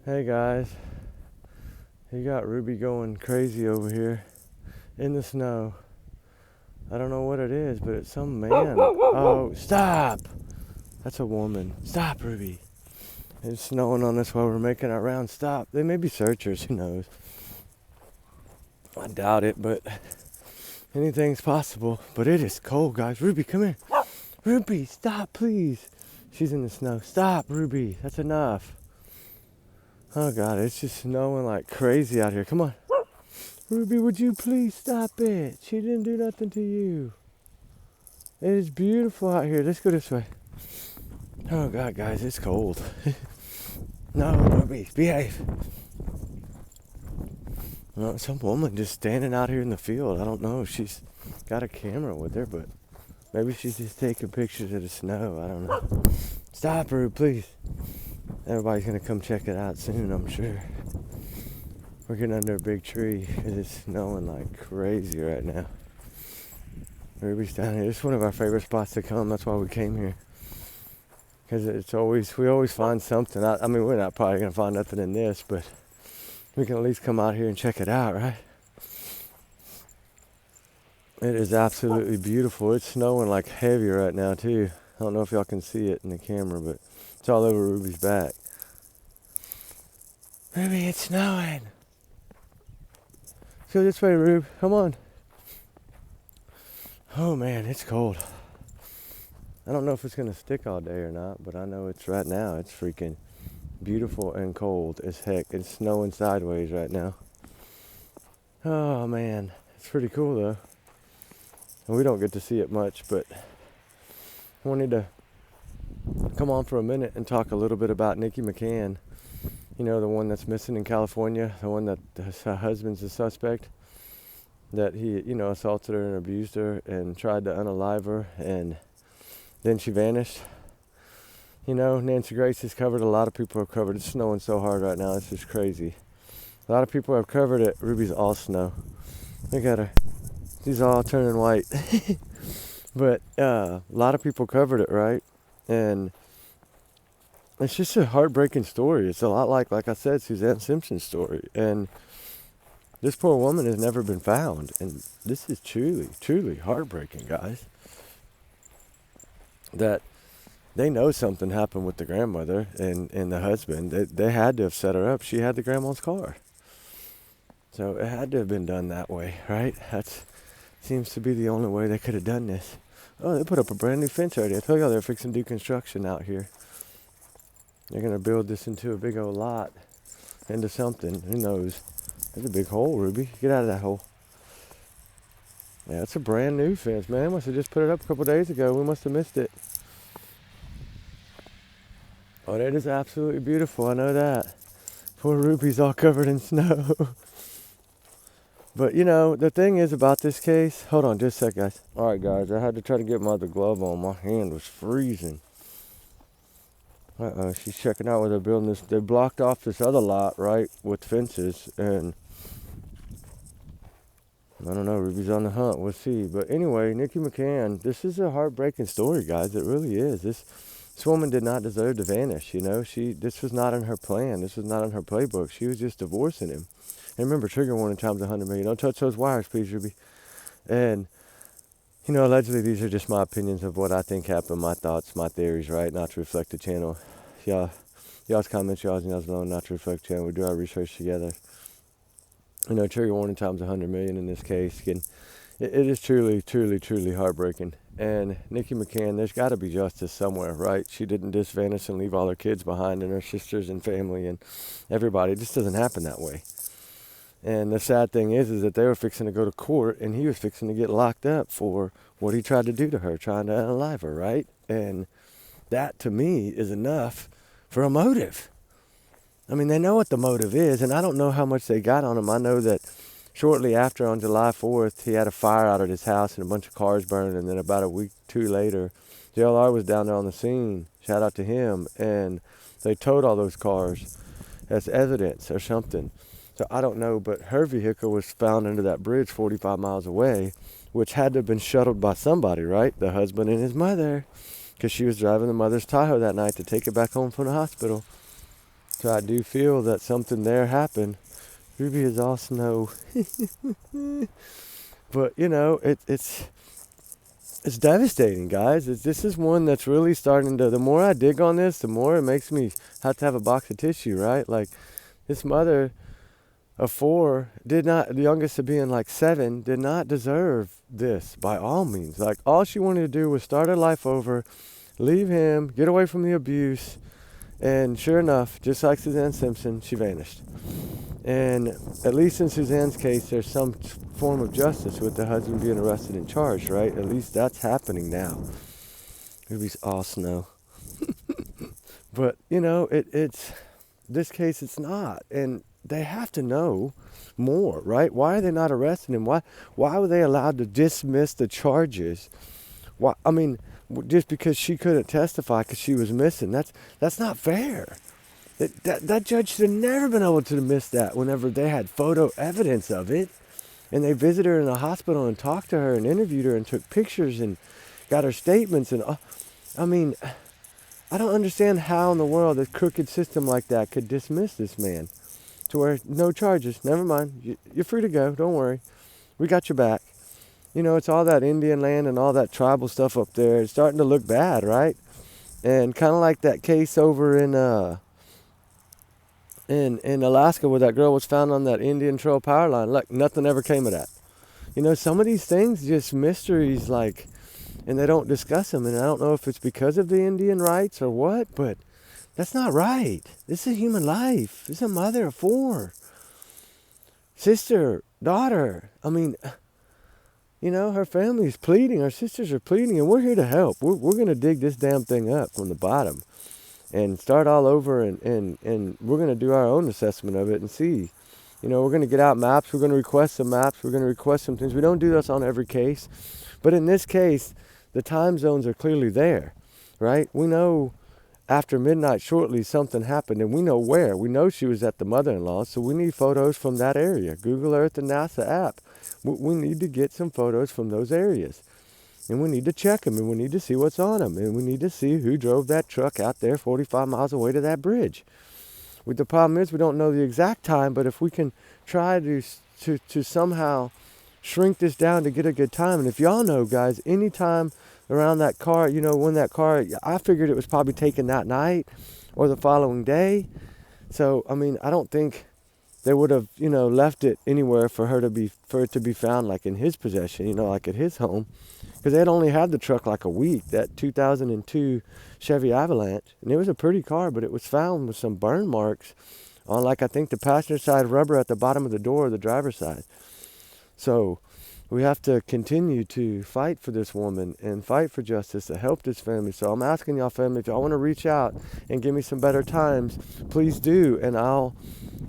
Hey guys, you got Ruby going crazy over here in the snow. I don't know what it is, but it's some man. Oh, stop! That's a woman. Stop, Ruby. It's snowing on us while we're making our round. Stop. They may be searchers, who knows? I doubt it, but anything's possible. But it is cold, guys. Ruby, come here. Ruby, stop, please. She's in the snow. Stop, Ruby. That's enough. Oh, God, it's just snowing like crazy out here. Come on. Ruby, would you please stop it? She didn't do nothing to you. It is beautiful out here. Let's go this way. Oh, God, guys, it's cold. No, Ruby, behave. No, some woman just standing out here in the field. I don't know if she's got a camera with her, but maybe she's just taking pictures of the snow. I don't know. Stop, Ruby, please. Everybody's going to come check it out soon, I'm sure. We're getting under a big tree. It is snowing like crazy right now. Ruby's down here. It's one of our favorite spots to come. That's why we came here. Because we always find something. I mean, we're not probably going to find nothing in this, but we can at least come out here and check it out, right? It is absolutely beautiful. It's snowing like heavy right now, too. I don't know if y'all can see it in the camera, but it's all over Ruby's back. Ruby, it's snowing. Let's go this way, Rube. Come on. Oh, man, it's cold. I don't know if it's going to stick all day or not, but I know it's right now. It's freaking beautiful and cold as heck. It's snowing sideways right now. Oh, man. It's pretty cool, though. And we don't get to see it much, but I wanted to come on for a minute and talk a little bit about Nikki Mccain. You know, the one that's missing in California, the one that her husband's a suspect, that he, assaulted her and abused her and tried to unalive her, and then she vanished. Nancy Grace has covered, a lot of people have covered. It's snowing so hard right now, it's just crazy. A lot of people have covered it. Ruby's all snow. Look at her. She's all turning white. But a lot of people covered it, right? And it's just a heartbreaking story. It's a lot like I said, Suzanne Simpson's story. And this poor woman has never been found. And this is truly, truly heartbreaking, guys. That they know something happened with the grandmother and the husband. They had to have set her up. She had the grandma's car. So it had to have been done that way, right? That seems to be the only way they could have done this. Oh, they put up a brand new fence already. I told y'all they're fixing to do construction out here. They're going to build this into a big old lot, into something. Who knows? There's a big hole, Ruby. Get out of that hole. Yeah, it's a brand new fence, man. Must have just put it up a couple days ago. We must have missed it. Oh, that is absolutely beautiful. I know that. Poor Ruby's all covered in snow. But, the thing is about this case... Hold on just a sec, guys. All right, guys. I had to try to get my other glove on. My hand was freezing. Uh-oh. She's checking out where they're building this. They blocked off this other lot, right, with fences. And I don't know. Ruby's on the hunt. We'll see. But anyway, Nikki Mccain, this is a heartbreaking story, guys. It really is. This woman did not deserve to vanish, This was not in her plan. This was not in her playbook. She was just divorcing him. And remember, trigger warning times 100 million. Don't touch those wires, please, Ruby. And, allegedly these are just my opinions of what I think happened, my thoughts, my theories, right? Not to reflect the channel. Y'all's comments, y'all's know, not to reflect the channel. We do our research together. Trigger warning times 100 million in this case. It is truly, truly, truly heartbreaking. And Nikki Mccain, there's got to be justice somewhere, right? She didn't just vanish and leave all her kids behind and her sisters and family and everybody. It just doesn't happen that way. And the sad thing is that they were fixing to go to court and he was fixing to get locked up for what he tried to do to her, trying to unalive her, right? And that, to me, is enough for a motive. I mean, they know what the motive is, and I don't know how much they got on him. I know that shortly after, on July 4th, he had a fire out at his house and a bunch of cars burned, and then about a week, two later, JLR was down there on the scene. Shout out to him. And they towed all those cars as evidence or something. So I don't know, but her vehicle was found under that bridge 45 miles away, which had to have been shuttled by somebody, right? The husband and his mother, because she was driving the mother's Tahoe that night to take it back home from the hospital. So I do feel that something there happened. Ruby is all snow. But, it's devastating, guys. This is one that's really starting to, the more I dig on this, the more it makes me have to have a box of tissue, right? Like, this mother of 4 did not, the youngest of being like 7, did not deserve this by all means. Like, all she wanted to do was start her life over, leave him, get away from the abuse, and sure enough, just like Suzanne Simpson, she vanished. And at least in Suzanne's case, there's some form of justice with the husband being arrested and charged, right? At least that's happening now. Ruby's all snow. But, it's this case, it's not. And they have to know more, right? Why are they not arresting him? Why were they allowed to dismiss the charges? Why? I mean, just because she couldn't testify because she was missing. That's not fair. That judge should have never been able to miss that whenever they had photo evidence of it. And they visited her in the hospital and talked to her and interviewed her and took pictures and got her statements. And I mean, I don't understand how in the world a crooked system like that could dismiss this man to where no charges. Never mind. You're free to go. Don't worry. We got your back. It's all that Indian land and all that tribal stuff up there. It's starting to look bad, right? And kind of like that case over in Alaska where that girl was found on that Indian Trail power line. Look, nothing ever came of that. Some of these things, just mysteries, like, and they don't discuss them. And I don't know if it's because of the Indian rights or what, but that's not right. This is a human life. This is a mother of 4. Sister, daughter. I mean, her family is pleading. Her sisters are pleading, and we're here to help. We're going to dig this damn thing up from the bottom and start all over, and we're going to do our own assessment of it and see. We're going to get out maps. We're going to request some maps. We're going to request some things. We don't do this on every case. But in this case, the time zones are clearly there, right? We know after midnight shortly something happened, and we know where. We know she was at the mother-in-law, so we need photos from that area. Google Earth and NASA app. We need to get some photos from those areas. And we need to check them, and we need to see what's on them. And we need to see who drove that truck out there 45 miles away to that bridge. The problem is we don't know the exact time, but if we can try to somehow shrink this down to get a good time. And if y'all know, guys, any time around that car, when that car, I figured it was probably taken that night or the following day. So, I mean, I don't think they would have, left it anywhere for it to be found like in his possession, like at his home. Because they had only had the truck like a week, that 2002 Chevy Avalanche. And it was a pretty car, but it was found with some burn marks on, like, I think the passenger side rubber at the bottom of the door, the driver's side. So we have to continue to fight for this woman and fight for justice to help this family. So I'm asking y'all, family, if y'all want to reach out and give me some better times, please do. And I'll,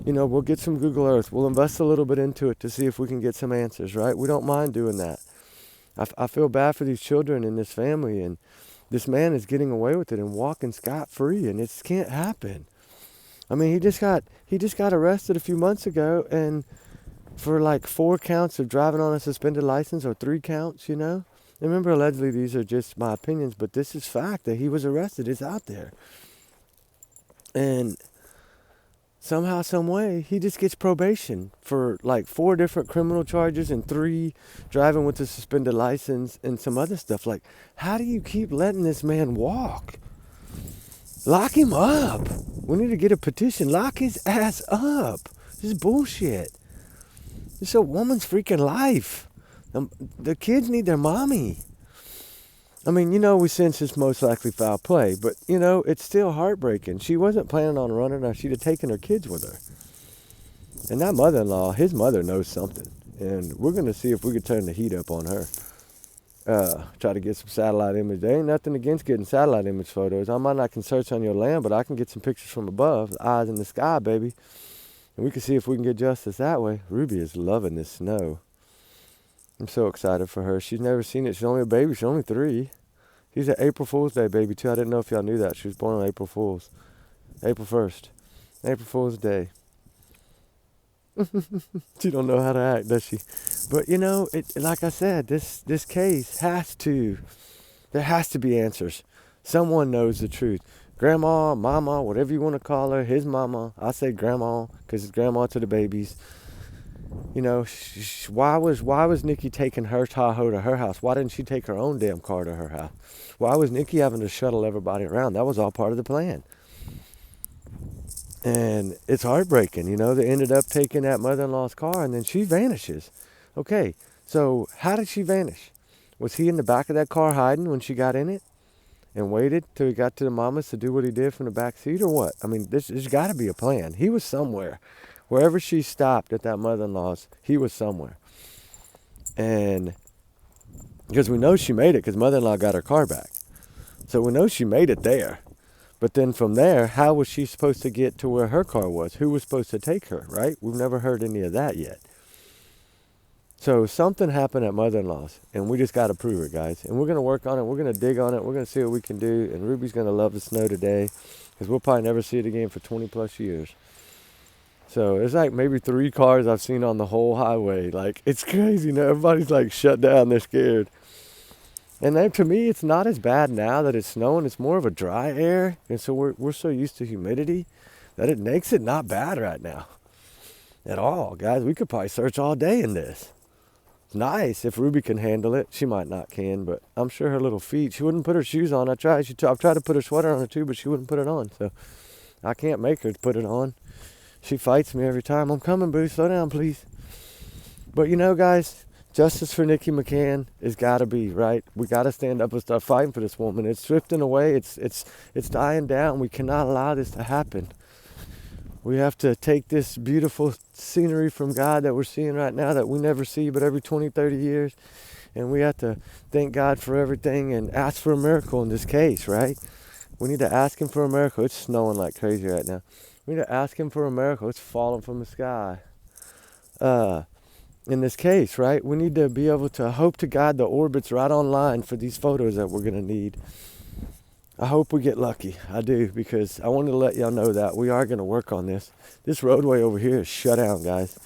we'll get some Google Earth. We'll invest a little bit into it to see if we can get some answers, right? We don't mind doing that. I feel bad for these children and this family, and this man is getting away with it and walking scot-free, and it can't happen. I mean, he just got arrested a few months ago, and for like 4 counts of driving on a suspended license, or 3 counts, And remember, allegedly, these are just my opinions, but this is fact that he was arrested. It's out there. And somehow, some way, he just gets probation for like 4 different criminal charges and 3 driving with a suspended license and some other stuff. Like, how do you keep letting this man walk? Lock him up. We need to get a petition. Lock his ass up. This is bullshit. It's a woman's freaking life. The kids need their mommy. I mean, we sense it's most likely foul play, but, it's still heartbreaking. She wasn't planning on running, or she'd have taken her kids with her. And that mother-in-law, his mother knows something. And we're going to see if we can turn the heat up on her. Try to get some satellite image. There ain't nothing against getting satellite image photos. I might not can search on your land, but I can get some pictures from above. The eyes in the sky, baby. And we can see if we can get justice that way. Ruby is loving this snow. I'm so excited for her. She's never seen it. She's only a baby. She's only 3. She's an April Fool's Day baby, too. I didn't know if y'all knew that. She was born on April 1st. April Fool's Day. She don't know how to act, does she? But, like I said, this case there has to be answers. Someone knows the truth. grandma, mama, whatever you want to call her, his mama. I say grandma because it's grandma to the babies. You know, why was Nikki taking her Tahoe to her house? Why didn't she take her own damn car to her house? Why was Nikki having to shuttle everybody around? That was all part of the plan. And it's heartbreaking, you know. They ended up taking that mother-in-law's car, and then she vanishes. Okay, so how did she vanish? Was he in the back of that car hiding when she got in it and waited till he got to the mamas to do what he did from the back seat, or what? I mean, there's got to be a plan. He was somewhere. Wherever she stopped at that mother-in-law's, he was somewhere. And because we know she made it because mother-in-law got her car back. So we know she made it there. But then from there, how was she supposed to get to where her car was? Who was supposed to take her, right? We've never heard any of that yet. So something happened at mother-in-law's, and we just got to prove it, guys. And we're going to work on it. We're going to dig on it. We're going to see what we can do. And Ruby's going to love the snow today because we'll probably never see it again for 20 plus years. So it's like maybe 3 cars I've seen on the whole highway. Like, it's crazy now. Everybody's like shut down. They're scared. And then to me, it's not as bad now that it's snowing. It's more of a dry air. And so we're so used to humidity that it makes it not bad right now at all. Guys, we could probably search all day in this. It's nice if Ruby can handle it. She might not can, but I'm sure her little feet, she wouldn't put her shoes on. I've tried to put her sweater on her too, but she wouldn't put it on. So I can't make her put it on. She fights me every time. I'm coming, boo. Slow down, please. But you know, guys, justice for Nikki McCain has got to be, right? We got to stand up and start fighting for this woman. It's drifting away. It's dying down. We cannot allow this to happen. We have to take this beautiful scenery from God that we're seeing right now that we never see but every 20, 30 years. And we have to thank God for everything and ask for a miracle in this case, right? We need to ask him for a miracle. It's snowing like crazy right now. We need to ask him for a miracle. It's falling from the sky. In this case, right? We need to be able to hope to God the orbit's right on line for these photos that we're going to need. I hope we get lucky. I do, because I wanted to let y'all know that we are going to work on this. This roadway over here is shut down, guys.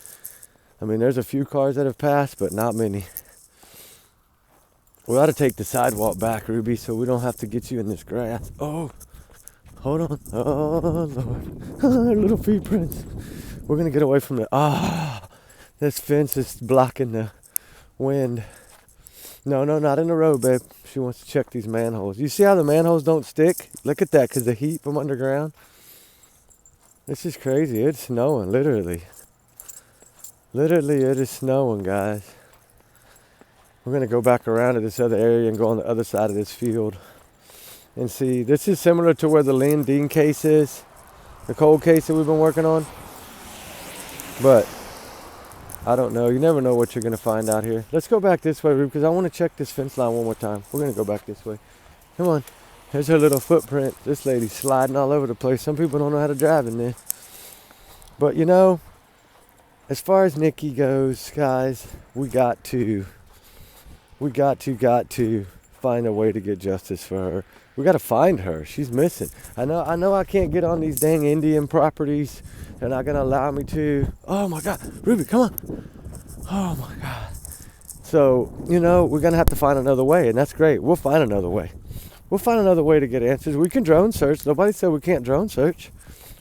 I mean, there's a few cars that have passed, but not many. We ought to take the sidewalk back, Ruby, so we don't have to get you in this grass. Oh, hold on. Oh, Lord. Little feet prints. We're going to get away from it. This fence is blocking the wind. No, not in the road, babe. She wants to check these manholes. You see how the manholes don't stick? Look at that, because the heat from underground. This is crazy. It's snowing, literally. Literally, it is snowing, guys. We're going to go back around to this other area and go on the other side of this field. And see, this is similar to where the Lynn Dean case is. The cold case that we've been working on. But I don't know. You never know what you're going to find out here. Let's go back this way, Ruby, because I want to check this fence line one more time. We're going to go back this way. Come on. Here's her little footprint. This lady's sliding all over the place. Some people don't know how to drive in there. But, you know, as far as Nikki goes, guys, we got to find a way to get justice for her. We got to find her. She's missing. I know I can't get on these dang Indian properties. They're not going to allow me to. Oh, my God. Ruby, come on. Oh, my God. So, you know, we're going to have to find another way, and that's great. We'll find another way. We'll find another way to get answers. We can drone search. Nobody said we can't drone search,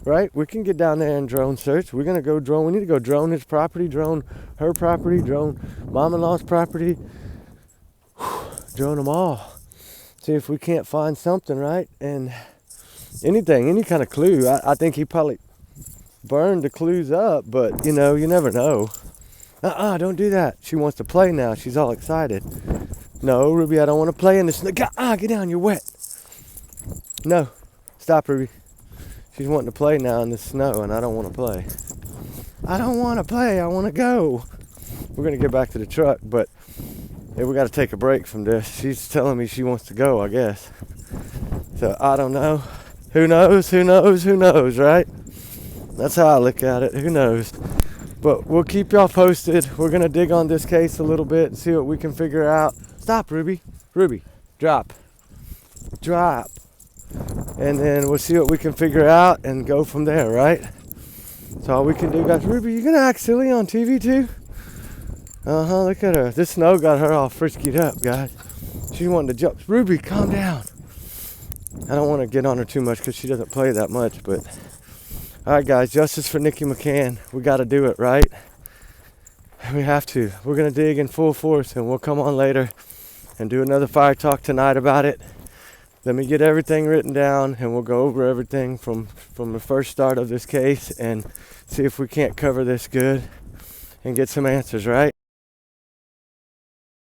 right? We can get down there and drone search. We're going to go drone. We need to go drone his property, drone her property, drone mom-in-law's property. Drone them all. See if we can't find something, right? And anything, any kind of clue. I think he probably burned the clues up, but, you know, you never know. Don't do that. She wants to play now. She's all excited. No, Ruby, I don't want to play in the snow. Get down, you're wet. No, stop, Ruby. She's wanting to play now in the snow, and I don't want to play. I don't want to play. I want to go. We're going to get back to the truck, but we got to take a break from this. She's telling me she wants to go, I guess. So, I don't know. Who knows, right? That's how I look at it. Who knows? But we'll keep y'all posted. We're going to dig on this case a little bit and see what we can figure out. Stop, Ruby. Ruby, drop. And then we'll see what we can figure out and go from there, right? That's all we can do, guys. Ruby, you going to act silly on TV too? Look at her. This snow got her all friskied up, guys. She wanted to jump. Ruby, calm down. I don't want to get on her too much because she doesn't play that much, but all right, guys, justice for Nikki McCain. We got to do it, right? We have to. We're going to dig in full force, and we'll come on later and do another fire talk tonight about it. Let me get everything written down, and we'll go over everything from the first start of this case and see if we can't cover this good and get some answers, right?